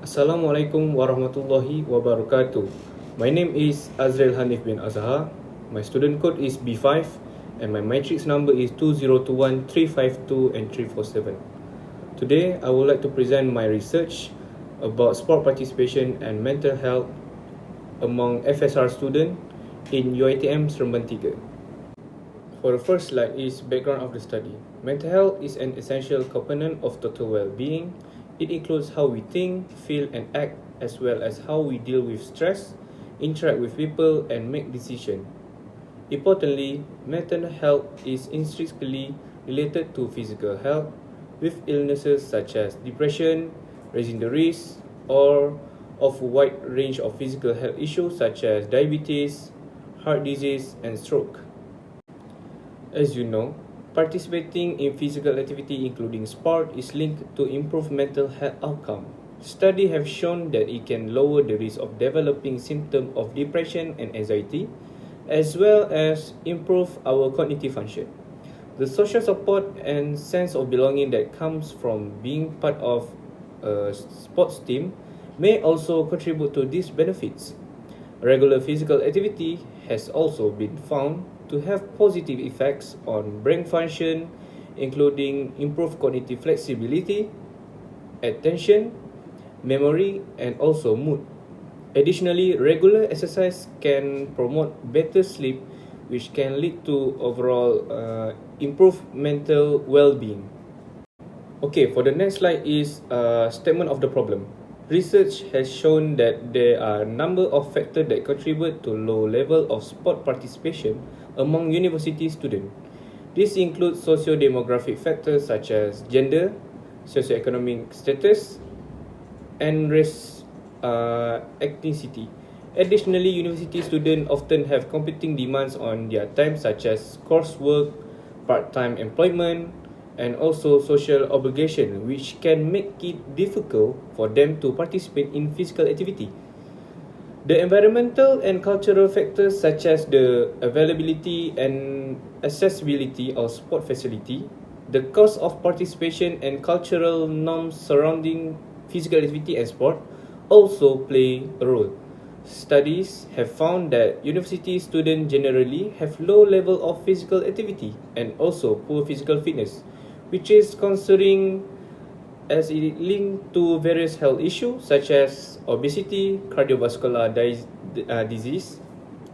Assalamualaikum warahmatullahi wabarakatuh. My name is Azreel Haneef bin Azahar. My student code is B5 and my matrix number is 2021352 and 347. Today, I would like to present my research about sport participation and mental health among FSR students in UiTM Seremban 3. For the first slide is background of the study. Mental health is an essential component of total well-being. It includes how we think, feel, and act, as well as how we deal with stress, interact with people, and make decisions. Importantly, mental health is intrinsically related to physical health, with illnesses such as depression raising the risk or of a wide range of physical health issues such as diabetes, heart disease, and stroke. As you know, participating in physical activity including sport is linked to improved mental health outcome. Studies have shown that it can lower the risk of developing symptoms of depression and anxiety, as well as improve our cognitive function. The social support and sense of belonging that comes from being part of a sports team may also contribute to these benefits. Regular physical activity has also been found to have positive effects on brain function, including improved cognitive flexibility, attention, memory, and also mood. Additionally, regular exercise can promote better sleep, which can lead to overall improved mental well-being. Okay, for the next slide is a statement of the problem. Research has shown that there are a number of factors that contribute to low level of sport participation among university students. This includes socio-demographic factors such as gender, socioeconomic status, and race, ethnicity. Additionally, university students often have competing demands on their time such as coursework, part-time employment, and also social obligation, which can make it difficult for them to participate in physical activity. The environmental and cultural factors such as the availability and accessibility of sport facility, the cost of participation and cultural norms surrounding physical activity and sport also play a role. Studies have found that university students generally have low level of physical activity and also poor physical fitness, which is concerning as it linked to various health issues such as obesity, cardiovascular disease,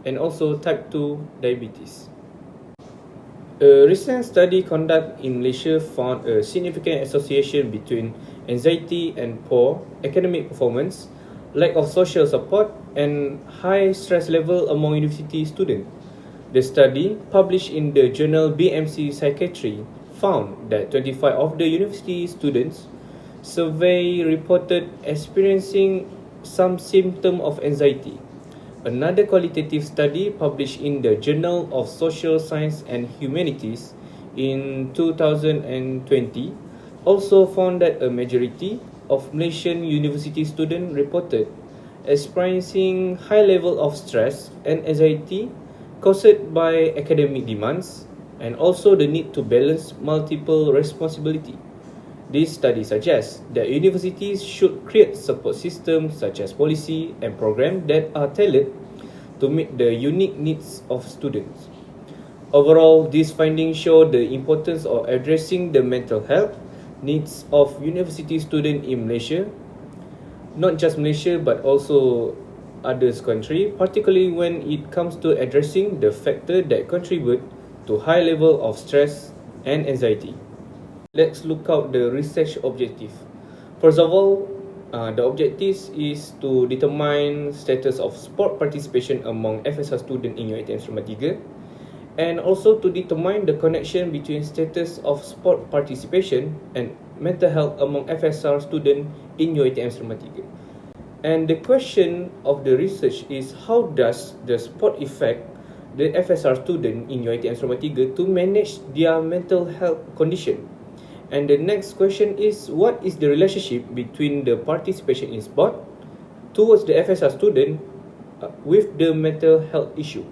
and also type 2 diabetes. A recent study conducted in Malaysia found a significant association between anxiety and poor academic performance, lack of social support, and high stress level among university students. The study, published in the journal BMC Psychiatry, found that 25 of the university students surveyed reported experiencing some symptom of anxiety. Another qualitative study published in the Journal of Social Science and Humanities in 2020 also found that a majority of Malaysian university students reported experiencing high level of stress and anxiety caused by academic demands and also the need to balance multiple responsibilities. This study suggests that universities should create support systems such as policy and programs that are tailored to meet the unique needs of students. Overall, these findings show the importance of addressing the mental health needs of university students in Malaysia, not just Malaysia but also other countries, particularly when it comes to addressing the factors that contribute to high level of stress and anxiety. Let's look out the research objective. First of all, the objective is to determine status of sport participation among FSR students in UiTM Seremban 3 and also to determine the connection between status of sport participation and mental health among FSR students in UiTM Seremban 3. And the question of the research is how does the sport affect the FSR student in UiTM Seremban 3 to manage their mental health condition. And the next question is what is the relationship between the participation in sport towards the FSR student with the mental health issue.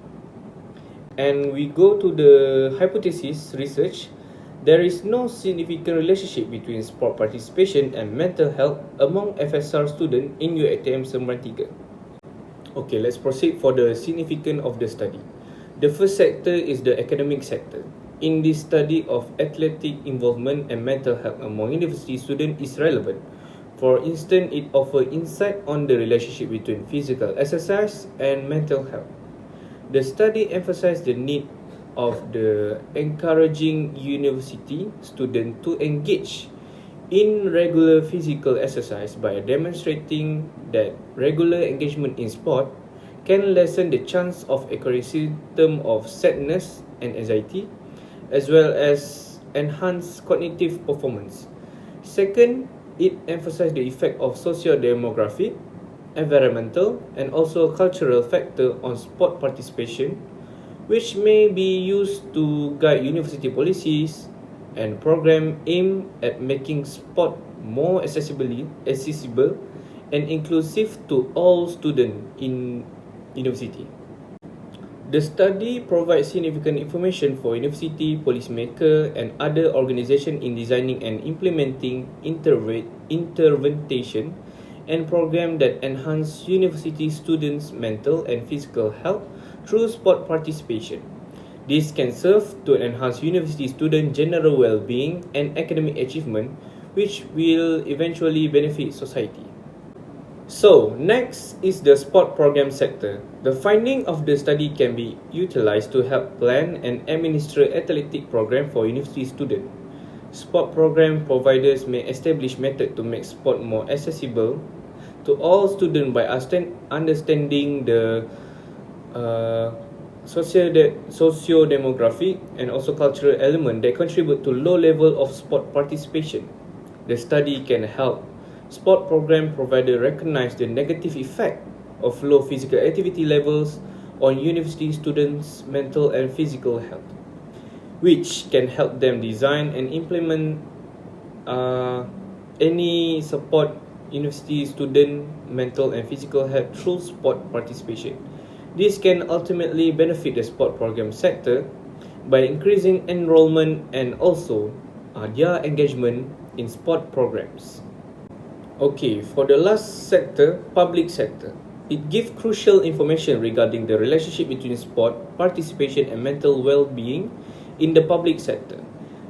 And we go to the hypothesis research There is no significant relationship between sport participation and mental health among FSR students in UiTM Seremban 3. Okay, let's proceed for the significance of the study. The first sector is the academic sector. In this study of athletic involvement and mental health among university students is relevant. For instance, it offers insight on the relationship between physical exercise and mental health. The study emphasized the need of the encouraging university students to engage in regular physical exercise by demonstrating that regular engagement in sport can lessen the chance of acquiring symptoms of sadness and anxiety, as well as enhance cognitive performance. Second, it emphasized the effect of socio-demographic, environmental, and also cultural factors on sport participation, which may be used to guide university policies and programs aimed at making sport more accessible and inclusive to all students in university. The study provides significant information for university, policymakers, and other organizations in designing and implementing intervention and programs that enhance university students' mental and physical health through sport participation. This can serve to enhance university students' general well-being and academic achievement, which will eventually benefit society. So, next is the sport program sector. The finding of the study can be utilized to help plan and administer athletic program for university students. Sport program providers may establish methods to make sport more accessible to all students by understanding the socio-demographic and also cultural element that contribute to low level of sport participation. The study can help sport program provider recognize the negative effect of low physical activity levels on university students' mental and physical health, which can help them design and implement any support university student mental and physical health through sport participation. This can ultimately benefit the sport program sector by increasing enrollment and also their engagement in sport programs. Okay, for the last sector, public sector. It gives crucial information regarding the relationship between sport, participation and mental well-being in the public sector.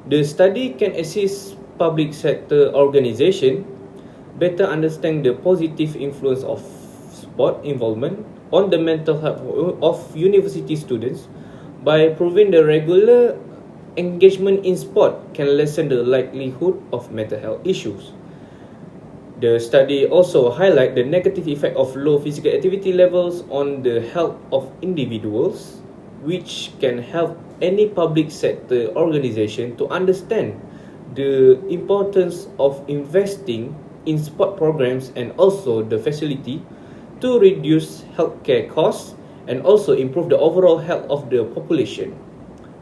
The study can assist public sector organization better understand the positive influence of sport involvement on the mental health of university students by proving the regular engagement in sport can lessen the likelihood of mental health issues. The study also highlights the negative effect of low physical activity levels on the health of individuals, which can help any public sector organization to understand the importance of investing in sport programs and also the facility to reduce healthcare costs and also improve the overall health of the population.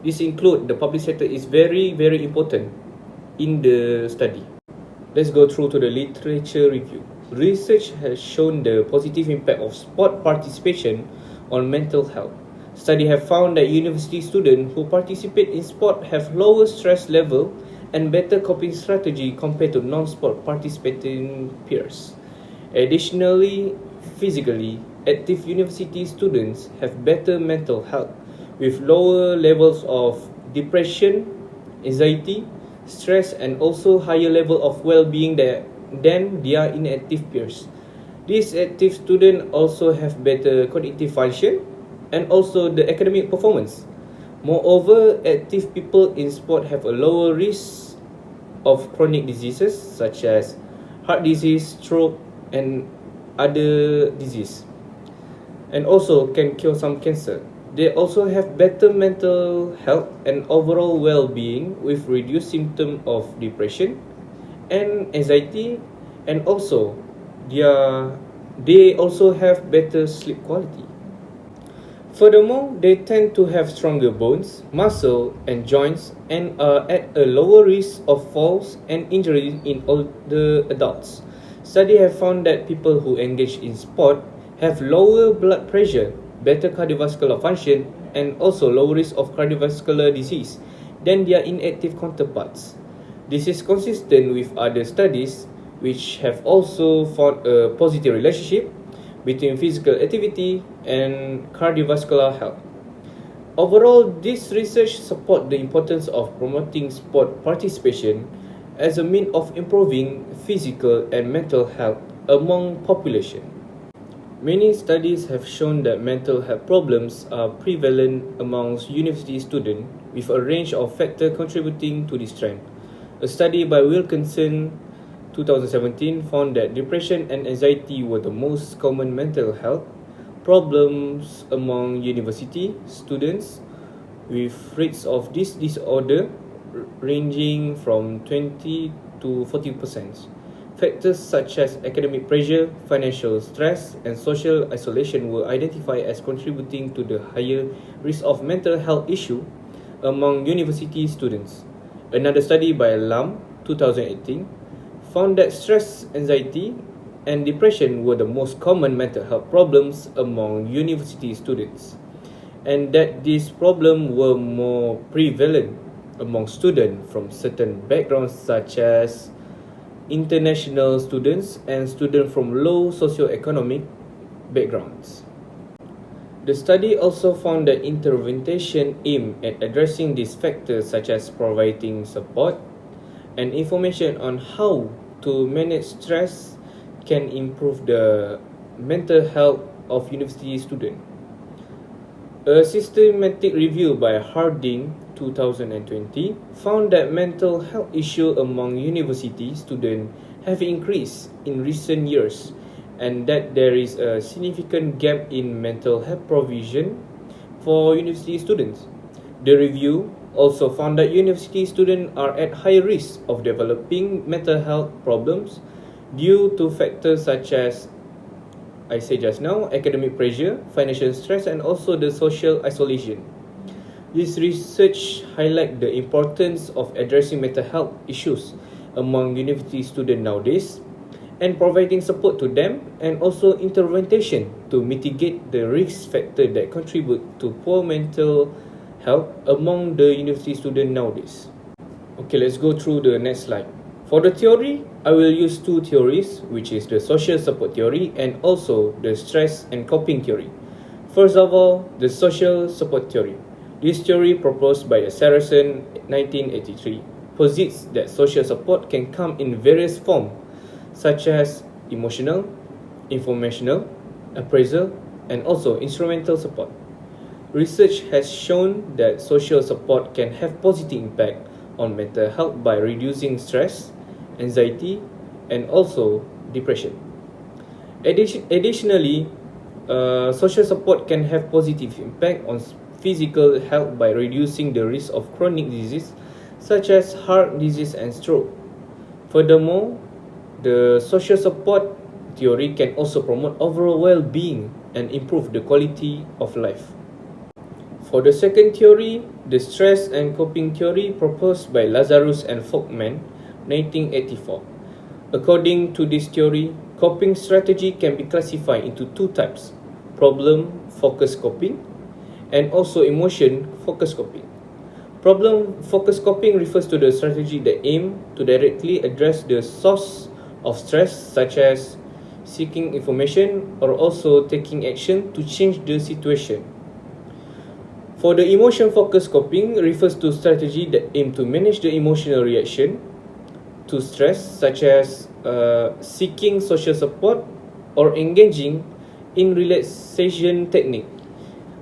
This includes the public sector is very, very important in the study. Let's go through to the literature review. Research has shown the positive impact of sport participation on mental health. Studies have found that university students who participate in sport have lower stress level and better coping strategy compared to non-sport participating peers. Additionally, physically active university students have better mental health with lower levels of depression, anxiety, stress and also higher level of well-being than their inactive peers. These active students also have better cognitive function and also the academic performance. Moreover, active people in sport have a lower risk of chronic diseases such as heart disease, stroke and other disease, and also can cure some cancer. They also have better mental health and overall well-being with reduced symptoms of depression and anxiety, and also they also have better sleep quality. Furthermore, they tend to have stronger bones, muscle and joints and are at a lower risk of falls and injuries in older adults. Studies have found that people who engage in sport have lower blood pressure, better cardiovascular function, and also low risk of cardiovascular disease than their inactive counterparts. This is consistent with other studies which have also found a positive relationship between physical activity and cardiovascular health. Overall, this research supports the importance of promoting sport participation as a means of improving physical and mental health among population. Many studies have shown that mental health problems are prevalent amongst university students with a range of factors contributing to this trend. A study by Wilkinson 2017 found that depression and anxiety were the most common mental health problems among university students, with rates of this disorder ranging from 20 to 40%. Factors such as academic pressure, financial stress, and social isolation were identified as contributing to the higher risk of mental health issue among university students. Another study by Lam 2018 found that stress, anxiety, and depression were the most common mental health problems among university students, and that these problems were more prevalent among students from certain backgrounds such as international students and students from low socioeconomic backgrounds. The study also found that intervention aimed at addressing these factors such as providing support and information on how to manage stress can improve the mental health of university students. A systematic review by Harding 2020 found that mental health issues among university students have increased in recent years and that there is a significant gap in mental health provision for university students. The review also found that university students are at high risk of developing mental health problems due to factors such as, I said just now, academic pressure, financial stress, and also the social isolation. This research highlights the importance of addressing mental health issues among university students nowadays and providing support to them and also intervention to mitigate the risk factors that contribute to poor mental health among the university students nowadays. Okay, let's go through the next slide. For the theory, I will use two theories, which is the social support theory and also the stress and coping theory. First of all, the social support theory. This theory, proposed by Saracen 1983, posits that social support can come in various forms, such as emotional, informational, appraisal, and also instrumental support. Research has shown that social support can have positive impact on mental health by reducing stress, anxiety, and also depression. Additionally, social support can have positive impact on physical health by reducing the risk of chronic disease such as heart disease and stroke. Furthermore, the social support theory can also promote overall well-being and improve the quality of life. For the second theory, the stress and coping theory proposed by Lazarus and Folkman 1984. According to this theory, coping strategy can be classified into two types: problem-focused coping and also emotion-focused coping. Problem-focused coping refers to the strategy that aim to directly address the source of stress, such as seeking information or also taking action to change the situation. For the emotion-focused coping refers to strategy that aim to manage the emotional reaction to stress, such as seeking social support or engaging in relaxation technique.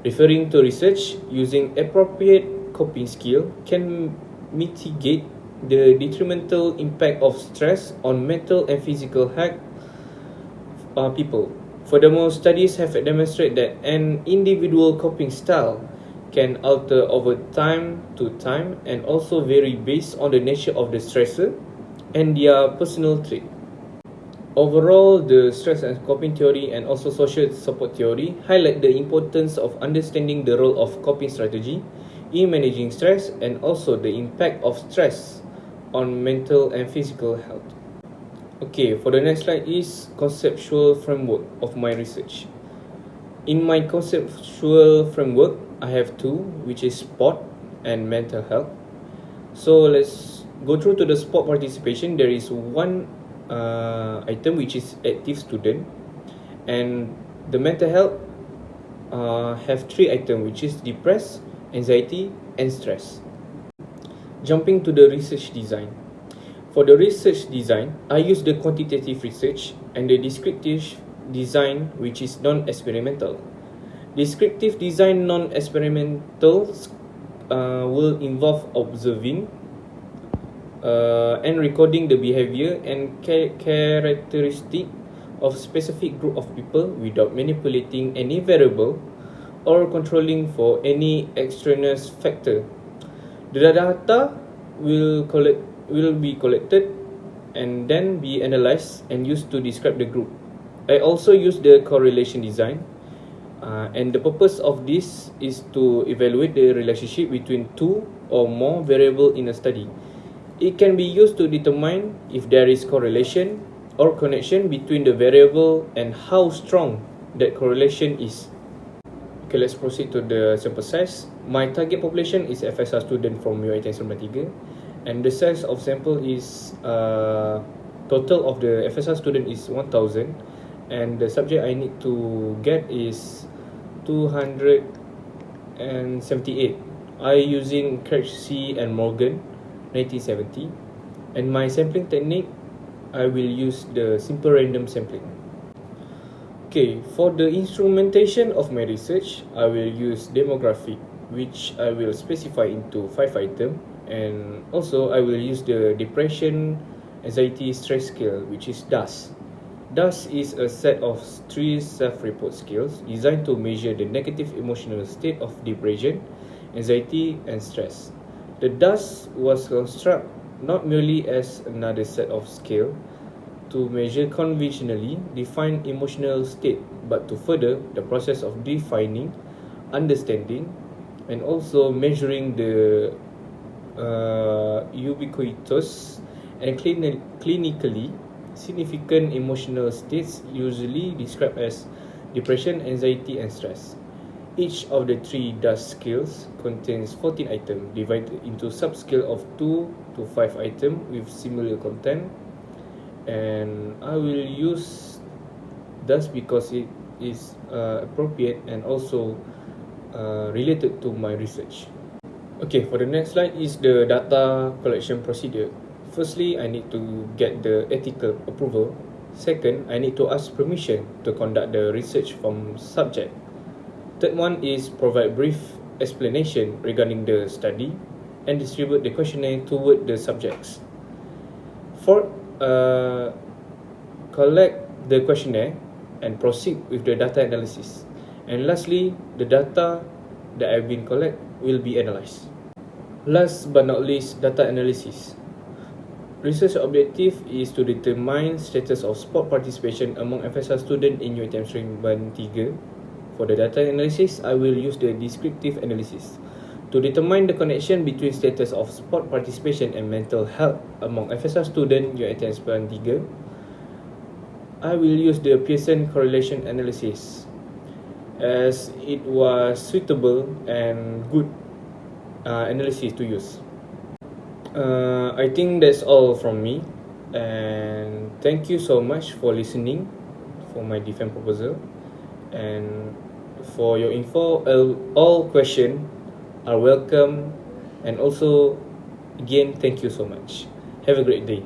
Referring to research, using appropriate coping skill can mitigate the detrimental impact of stress on mental and physical health people. Furthermore, studies have demonstrated that an individual coping style can alter over time to time and also vary based on the nature of the stressor and their personal trait. Overall, the stress and coping theory and also social support theory highlight the importance of understanding the role of coping strategy in managing stress and also the impact of stress on mental and physical health. Okay, for the next slide is conceptual framework of my research. In my conceptual framework, I have two, which is sport and mental health. So let's go through to the sport participation. There is one item which is active student, and the mental health have three items, which is depressed, anxiety, and stress. Jumping to the research design. For the research design, I use the quantitative research and the descriptive design, which is non-experimental. Descriptive design non-experimental will involve observing and recording the behavior and characteristic of specific group of people without manipulating any variable or controlling for any extraneous factor. The data will be collected and then be analyzed and used to describe the group. I also use the correlation design, and the purpose of this is to evaluate the relationship between two or more variables in a study. It can be used to determine if there is correlation or connection between the variable and how strong that correlation is. Okay, let's proceed to the sample size. My target population is FSR student from UiTM Seremban 3, and the size of sample is total of the FSR student is 1000, and the subject I need to get is 278. I using Craig C and Morgan 1970, and my sampling technique, I will use the simple random sampling. Okay, for the instrumentation of my research, I will use demographic, which I will specify into 5 items, and also I will use the depression, anxiety, stress scale, which is DAS. DAS is a set of 3 self-report scales designed to measure the negative emotional state of depression, anxiety, and stress. The DAS was constructed not merely as another set of scale to measure conventionally defined emotional state, but to further the process of defining, understanding, and also measuring the ubiquitous and clinically significant emotional states, usually described as depression, anxiety, and stress. Each of the 3 DAS scales contains 14 items divided into subscale of 2 to 5 items with similar content, and I will use DAS because it is appropriate and also related to my research. Okay, for the next slide is the data collection procedure. Firstly, I need to get the ethical approval. Second, I need to ask permission to conduct the research from subject. Third one is provide brief explanation regarding the study and distribute the questionnaire toward the subjects. Fourth, collect the questionnaire and proceed with the data analysis. And lastly, the data that have been collected will be analyzed. Last but not least, data analysis. Research objective is to determine status of sport participation among FSR students in UiTM Seremban 3. For the data analysis, I will use the descriptive analysis. To determine the connection between status of sport participation and mental health among FSR students UiTM Seremban 3, I will use the Pearson correlation analysis, as it was suitable and good analysis to use. I think that's all from me, and thank you so much for listening for my defense proposal, and for your info. All questions are welcome, and also again thank you so much. Have a great day.